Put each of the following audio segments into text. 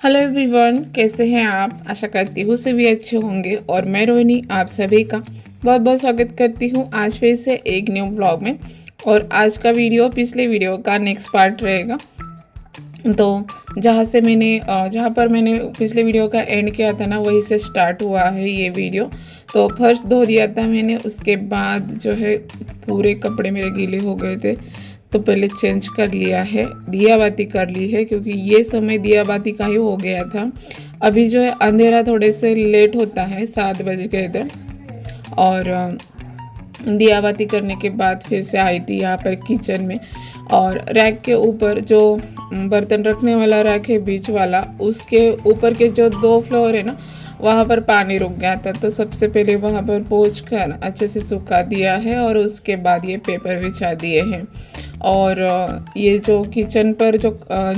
Hello everyone, कैसे हैं आप। आशा करती हूँ सभी अच्छे होंगे और मैं रोहिणी आप सभी का बहुत बहुत स्वागत करती हूँ आज फिर से एक न्यू ब्लॉग में। और आज का वीडियो पिछले वीडियो का नेक्स्ट पार्ट रहेगा। तो जहाँ पर मैंने पिछले वीडियो का एंड किया था ना, वहीं से स्टार्ट हुआ है ये वीडियो। तो फर्श धो दिया था मैंने, उसके बाद जो है पूरे कपड़े मेरे गीले हो गए थे तो पहले चेंज कर लिया है, दिया बाती कर ली है क्योंकि ये समय दिया बाती का ही हो गया था। अभी जो है अंधेरा थोड़े से लेट होता है, 7 बज गए थे। और दिया बाती करने के बाद फिर से आई थी यहाँ पर किचन में। और रैक के ऊपर जो बर्तन रखने वाला रैक है बीच वाला, उसके ऊपर के जो 2 फ्लोर है ना, वहाँ पर पानी रुक गया था। तो सबसे पहले वहाँ पर पोंछ कर अच्छे से सुखा दिया है और उसके बाद ये पेपर बिछा दिए हैं। और ये जो किचन पर जो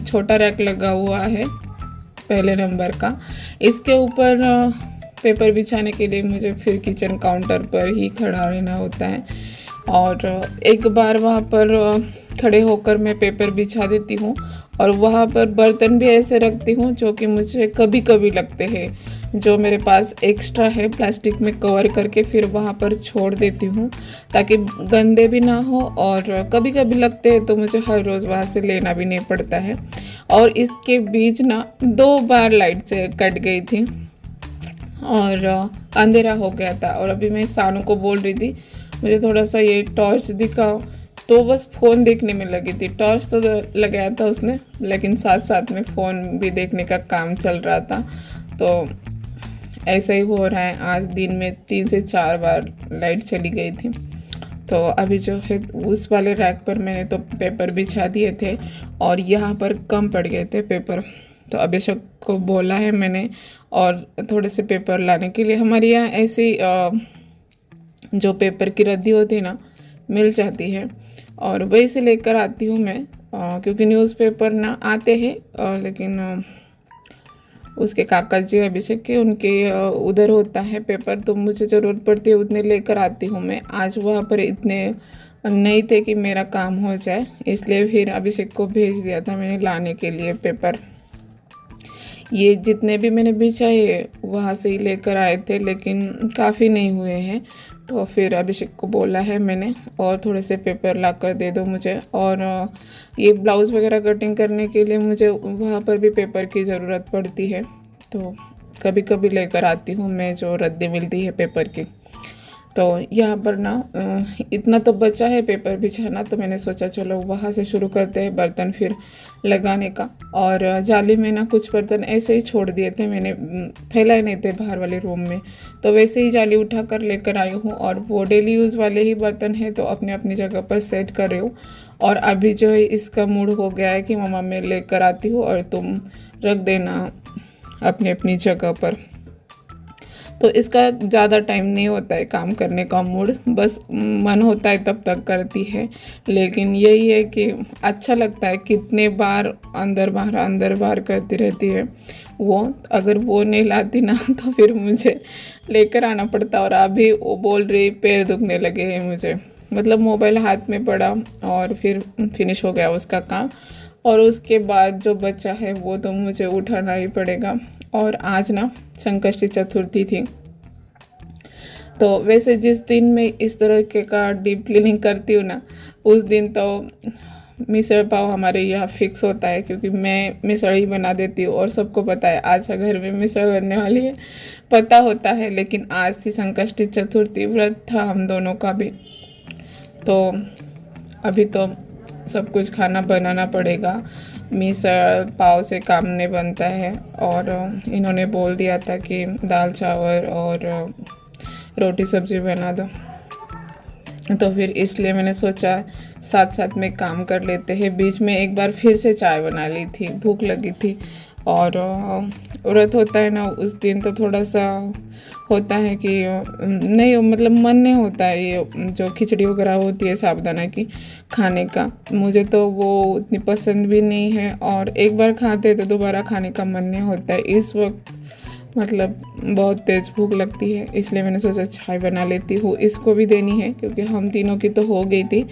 छोटा रैक लगा हुआ है पहले नंबर का, इसके ऊपर पेपर बिछाने के लिए मुझे फिर किचन काउंटर पर ही खड़ा रहना होता है। और एक बार वहाँ पर खड़े होकर मैं पेपर बिछा देती हूँ और वहाँ पर बर्तन भी ऐसे रखती हूँ जो कि मुझे कभी कभी लगते हैं, जो मेरे पास एक्स्ट्रा है प्लास्टिक में कवर करके फिर वहाँ पर छोड़ देती हूँ ताकि गंदे भी ना हो। और कभी कभी लगते हैं तो मुझे हर रोज़ वहाँ से लेना भी नहीं पड़ता है। और इसके बीच ना 2 बार लाइट से कट गई थी और अंधेरा हो गया था। और अभी मैं सानू को बोल रही थी मुझे थोड़ा सा ये टॉर्च दिखाओ, तो बस फ़ोन देखने में लगी थी। टॉर्च तो लगाया था उसने, लेकिन साथ साथ में फ़ोन भी देखने का काम चल रहा था। तो ऐसा ही हो रहा है, आज दिन में 3 से 4 बार लाइट चली गई थी। तो अभी जो है उस वाले रैक पर मैंने तो पेपर बिछा दिए थे और यहाँ पर कम पड़ गए थे पेपर। तो अभिषेक को बोला है मैंने और थोड़े से पेपर लाने के लिए। हमारे यहाँ ऐसी जो पेपर की रद्दी होती है ना, मिल जाती है और वही से लेकर आती हूँ मैं, क्योंकि न्यूज़पेपर ना आते हैं लेकिन उसके काका जी अभिषेक के उनके उधर होता है पेपर, तो मुझे ज़रूरत पड़ती है उतने लेकर आती हूँ मैं। आज वहाँ पर इतने नहीं थे कि मेरा काम हो जाए, इसलिए फिर अभिषेक को भेज दिया था मैंने लाने के लिए पेपर। ये जितने भी मैंने बिछाए वहाँ से ही लेकर आए थे, लेकिन काफ़ी नहीं हुए हैं। तो फिर अभिषेक को बोला है मैंने और थोड़े से पेपर ला कर दे दो मुझे। और ये ब्लाउज़ वगैरह कटिंग करने के लिए मुझे वहाँ पर भी पेपर की ज़रूरत पड़ती है, तो कभी कभी लेकर आती हूँ मैं जो रद्दी मिलती है पेपर की। तो यहाँ पर ना इतना तो बचा है पेपर बिछाना, तो मैंने सोचा चलो वहाँ से शुरू करते हैं बर्तन फिर लगाने का। और जाली में ना कुछ बर्तन ऐसे ही छोड़ दिए थे मैंने, फैलाए नहीं थे बाहर वाले रूम में, तो वैसे ही जाली उठा कर लेकर आई हूँ। और वो डेली यूज़ वाले ही बर्तन हैं तो अपने अपनी जगह पर सेट कर रही हूँ। और अभी जो है इसका मूड हो गया है कि मम्मा मैं लेकर आती हूँ और तुम रख देना अपनी अपनी जगह पर। तो इसका ज़्यादा टाइम नहीं होता है काम करने का मूड, बस मन होता है तब तक करती है। लेकिन यही है कि अच्छा लगता है, कितने बार अंदर बाहर करती रहती है वो। अगर वो नहीं लाती ना तो फिर मुझे लेकर आना पड़ता। और अभी वो बोल रही पैर दुखने लगे हैं मुझे, मतलब मोबाइल हाथ में पड़ा और फिर फिनिश हो गया उसका काम। और उसके बाद जो बचा है वो तो मुझे उठाना ही पड़ेगा। और आज ना संकष्टी चतुर्थी थी, तो वैसे जिस दिन मैं इस तरह के का डीप क्लीनिंग करती हूँ ना, उस दिन तो मिसल पाव हमारे यहाँ फिक्स होता है, क्योंकि मैं मिसल ही बना देती हूँ। और सबको पता है आज घर में मिसल बनने वाली है, पता होता है। लेकिन आज थी संकष्टी चतुर्थी, व्रत था हम दोनों का भी, तो अभी तो सब कुछ खाना बनाना पड़ेगा। मिसल पाव से काम नहीं बनता है। और इन्होंने बोल दिया था कि दाल चावल और रोटी सब्जी बना दो, तो फिर इसलिए मैंने सोचा साथ साथ में काम कर लेते हैं। बीच में एक बार फिर से चाय बना ली थी, भूख लगी थी। और व्रत होता है ना उस दिन, तो थोड़ा सा होता है कि नहीं, मतलब मन नहीं होता है ये जो खिचड़ी वगैरह होती है साबुदाना की खाने का। मुझे तो वो उतनी पसंद भी नहीं है और एक बार खाते हैं तो दोबारा खाने का मन नहीं होता है। इस वक्त मतलब बहुत तेज़ भूख लगती है, इसलिए मैंने सोचा चाय बना लेती हूँ। इसको भी देनी है क्योंकि हम तीनों की तो हो गई थी,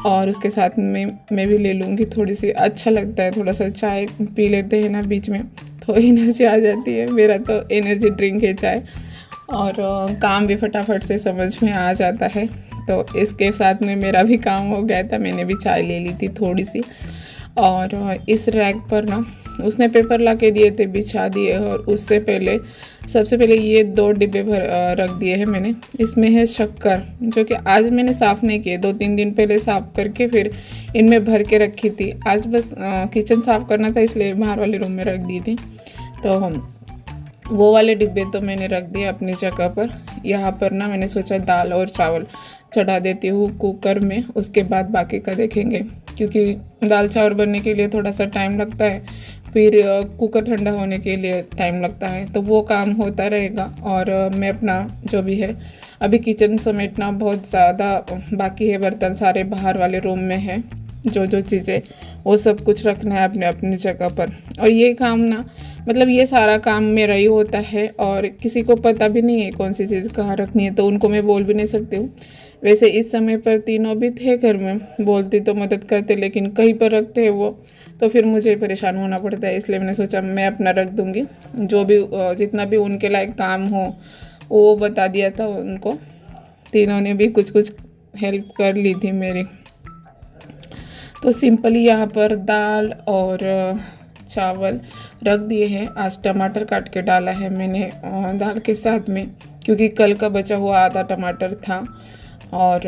और उसके साथ में मैं भी ले लूँगी थोड़ी सी। अच्छा लगता है, थोड़ा सा चाय पी लेते हैं ना बीच में, तो एनर्जी आ जाती है। मेरा तो एनर्जी ड्रिंक है चाय, और काम भी फटाफट से समझ में आ जाता है। तो इसके साथ में मेरा भी काम हो गया था, मैंने भी चाय ले ली थी थोड़ी सी। और इस रैक पर ना उसने पेपर ला के दिए थे, बिछा दिए। और उससे पहले सबसे पहले ये 2 डिब्बे रख दिए हैं मैंने। इसमें है शक्कर, जो कि आज मैंने साफ़ नहीं किए, 2-3 दिन पहले साफ़ करके फिर इनमें भर के रखी थी। आज बस किचन साफ़ करना था, इसलिए बाहर वाले रूम में रख दी थी। तो वो वाले डिब्बे तो मैंने रख दिए अपनी जगह पर। यहाँ पर ना मैंने सोचा दाल और चावल चढ़ा देती हूँ कुकर में, उसके बाद बाकी का देखेंगे, क्योंकि दाल चावल बनने के लिए थोड़ा सा टाइम लगता है, फिर कुकर ठंडा होने के लिए टाइम लगता है, तो वो काम होता रहेगा। और मैं अपना जो भी है अभी किचन समेटना बहुत ज़्यादा बाकी है, बर्तन सारे बाहर वाले रूम में हैं, जो चीज़ें वो सब कुछ रखना है अपने अपनी जगह पर। और ये काम ना मतलब ये सारा काम मेरा ही होता है, और किसी को पता भी नहीं है कौन सी चीज़ कहाँ रखनी है, तो उनको मैं बोल भी नहीं सकती हूँ। वैसे इस समय पर तीनों भी थे घर में, बोलती तो मदद करते, लेकिन कहीं पर रखते हैं वो, तो फिर मुझे परेशान होना पड़ता है। इसलिए मैंने सोचा मैं अपना रख दूँगी, जो भी जितना भी उनके लायक काम हो वो बता दिया था उनको। तीनों ने भी कुछ कुछ हेल्प कर ली थी मेरी। तो सिंपली यहाँ पर दाल और चावल रख दिए हैं। आज टमाटर काट के डाला है मैंने दाल के साथ में, क्योंकि कल का बचा हुआ आधा टमाटर था और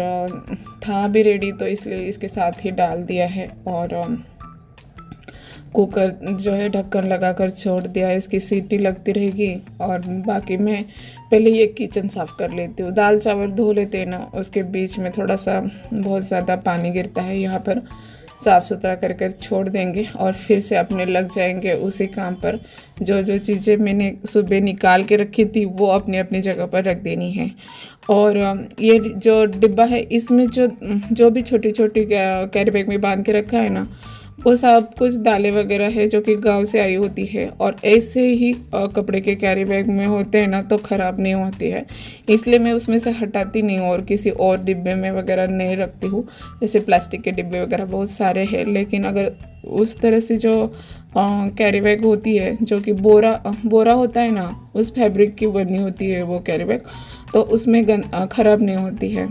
था भी रेडी, तो इसलिए इसके साथ ही डाल दिया है। और कुकर जो है ढक्कन लगाकर छोड़ दिया है, इसकी सीटी लगती रहेगी। और बाकी मैं पहले ये किचन साफ़ कर लेती हूँ। दाल चावल धो लेते हैं ना, उसके बीच में थोड़ा सा बहुत ज़्यादा पानी गिरता है, यहाँ पर साफ़ सुथरा कर छोड़ देंगे और फिर से अपने लग जाएंगे उसी काम पर। जो चीज़ें मैंने सुबह निकाल के रखी थी वो अपनी अपनी जगह पर रख देनी है। और ये जो डिब्बा है इसमें जो भी छोटी छोटी कैरी बैग में बांध के रखा है ना, वो सब कुछ दालें वगैरह है जो कि गांव से आई होती है। और ऐसे ही कपड़े के कैरी बैग में होते हैं ना तो ख़राब नहीं होती है, इसलिए मैं उसमें से हटाती नहीं हूँ और किसी और डिब्बे में वगैरह नहीं रखती हूँ। जैसे प्लास्टिक के डिब्बे वगैरह बहुत सारे हैं, लेकिन अगर उस तरह से जो कैरी बैग होती है जो कि बोरा होता है ना, उस फैब्रिक की बनी होती है वो कैरी बैग, तो उसमें ख़राब नहीं होती है,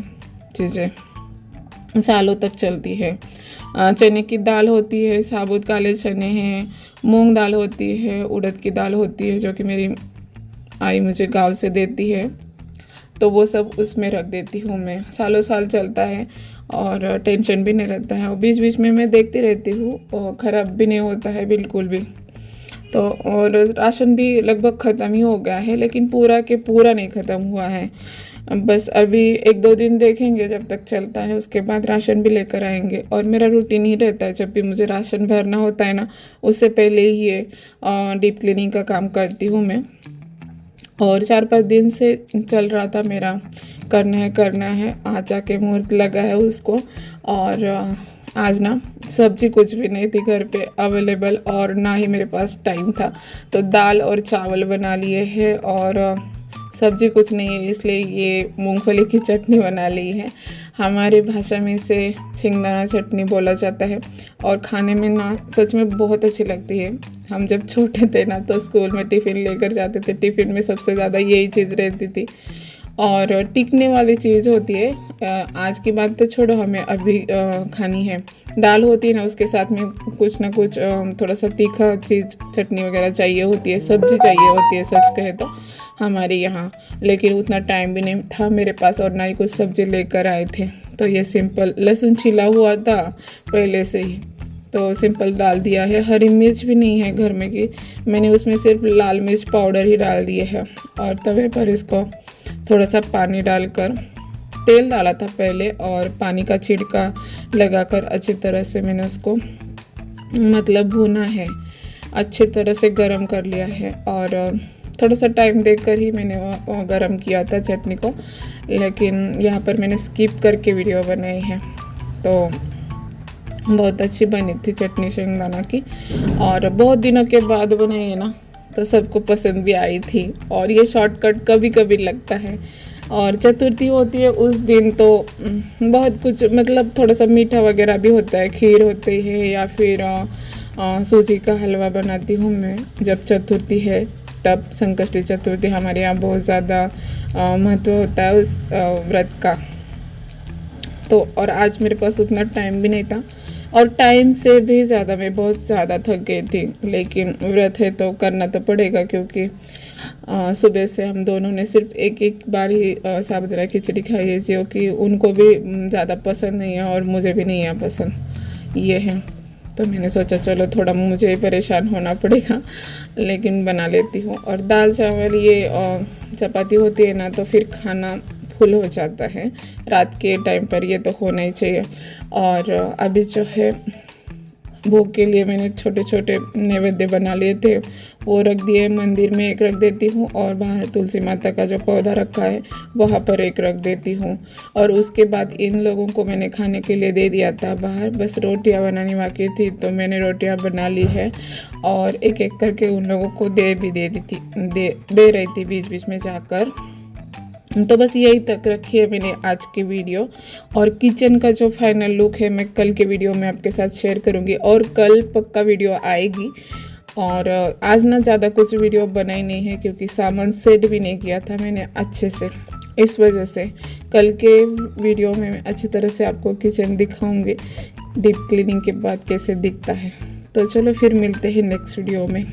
चीज़ें सालों तक चलती है। चने की दाल होती है, साबुत काले चने हैं, मूंग दाल होती है, उड़द की दाल होती है जो कि मेरी आई मुझे गांव से देती है, तो वो सब उसमें रख देती हूँ मैं। सालों साल चलता है और टेंशन भी नहीं रहता है। और बीच बीच में मैं देखती रहती हूँ और ख़राब भी नहीं होता है बिल्कुल भी। तो और राशन भी लगभग ख़त्म ही हो गया है, लेकिन पूरा के पूरा नहीं ख़त्म हुआ है। बस अभी 1-2 दिन देखेंगे जब तक चलता है, उसके बाद राशन भी लेकर आएंगे। और मेरा रूटीन ही रहता है, जब भी मुझे राशन भरना होता है ना, उससे पहले ही ये डीप क्लीनिंग का काम करती हूँ मैं। और 4-5 दिन से चल रहा था मेरा, करना है, आज जाके मुहूर्त लगा है उसको। और आज ना सब्जी कुछ भी नहीं थी घर पे अवेलेबल, और ना ही मेरे पास टाइम था, तो दाल और चावल बना लिए हैं और सब्जी कुछ नहीं है, इसलिए ये मूंगफली की चटनी बना ली है। हमारी भाषा में इसे छिंगदाना चटनी बोला जाता है और खाने में ना सच में बहुत अच्छी लगती है। हम जब छोटे थे ना तो स्कूल में टिफ़िन लेकर जाते थे, टिफ़िन में सबसे ज़्यादा यही चीज़ रहती थी और टिकने वाली चीज़ होती है। आज की बात तो छोड़ो, हमें अभी खानी है। दाल होती है ना, उसके साथ में कुछ ना कुछ थोड़ा सा तीखा चीज़, चटनी वगैरह चाहिए होती है, सब्जी चाहिए होती है सच कहे तो हमारे यहाँ। लेकिन उतना टाइम भी नहीं था मेरे पास और ना ही कुछ सब्जी लेकर आए थे, तो ये सिंपल लहसुन छिला हुआ था पहले से ही, तो सिंपल डाल दिया है। हरी मिर्च भी नहीं है घर में की, मैंने उसमें सिर्फ लाल मिर्च पाउडर ही डाल दिए है। और तवे पर इसको थोड़ा सा पानी डालकर, तेल डाला था पहले और पानी का छिड़का लगाकर अच्छी तरह से मैंने उसको मतलब भुना है, अच्छी तरह से गरम कर लिया है। और थोड़ा सा टाइम देखकर ही मैंने वो गरम किया था चटनी को, लेकिन यहाँ पर मैंने स्किप करके वीडियो बनाई है। तो बहुत अच्छी बनी थी चटनी शेंगदाना की, और बहुत दिनों के बाद बनाई है ना, तो सबको पसंद भी आई थी। और ये शॉर्टकट कभी कभी लगता है। और चतुर्थी होती है उस दिन तो बहुत कुछ मतलब थोड़ा सा मीठा वगैरह भी होता है, खीर होती है या फिर सूजी का हलवा बनाती हूँ मैं। जब चतुर्थी है तब संकष्टी चतुर्थी हमारे यहाँ बहुत ज़्यादा महत्व होता है उस व्रत का। तो और आज मेरे पास उतना टाइम भी नहीं था, और टाइम से भी ज़्यादा मैं बहुत ज़्यादा थक गई थी, लेकिन व्रत है तो करना तो पड़ेगा, क्योंकि सुबह से हम दोनों ने सिर्फ एक एक बार ही साबुदाना खिचड़ी खाई है, जो कि उनको भी ज़्यादा पसंद नहीं है और मुझे भी नहीं है पसंद ये है। तो मैंने सोचा चलो थोड़ा मुझे ही परेशान होना पड़ेगा, लेकिन बना लेती हूँ। और दाल चावल ये चपाती होती है ना, तो फिर खाना फुल हो जाता है रात के टाइम पर, ये तो होना ही चाहिए। और अभी जो है भोग के लिए मैंने छोटे छोटे नैवेद्य बना लिए थे, वो रख दिए। मंदिर में एक रख देती हूँ और बाहर तुलसी माता का जो पौधा रखा है वहाँ पर एक रख देती हूँ। और उसके बाद इन लोगों को मैंने खाने के लिए दे दिया था बाहर, बस रोटियाँ बनानी बाकी थी, तो मैंने रोटियाँ बना ली है और एक एक करके उन लोगों को दे रही थी बीच बीच में जाकर। तो बस यही तक रखी है मैंने आज की वीडियो, और किचन का जो फाइनल लुक है मैं कल के वीडियो में आपके साथ शेयर करूंगी, और कल पक्का वीडियो आएगी। और आज ना ज़्यादा कुछ वीडियो बनाई नहीं है, क्योंकि सामान सेट भी नहीं किया था मैंने अच्छे से, इस वजह से कल के वीडियो में मैं अच्छी तरह से आपको किचन दिखाऊंगी डीप क्लीनिंग के बाद कैसे दिखता है। तो चलो फिर मिलते हैं नेक्स्ट वीडियो में।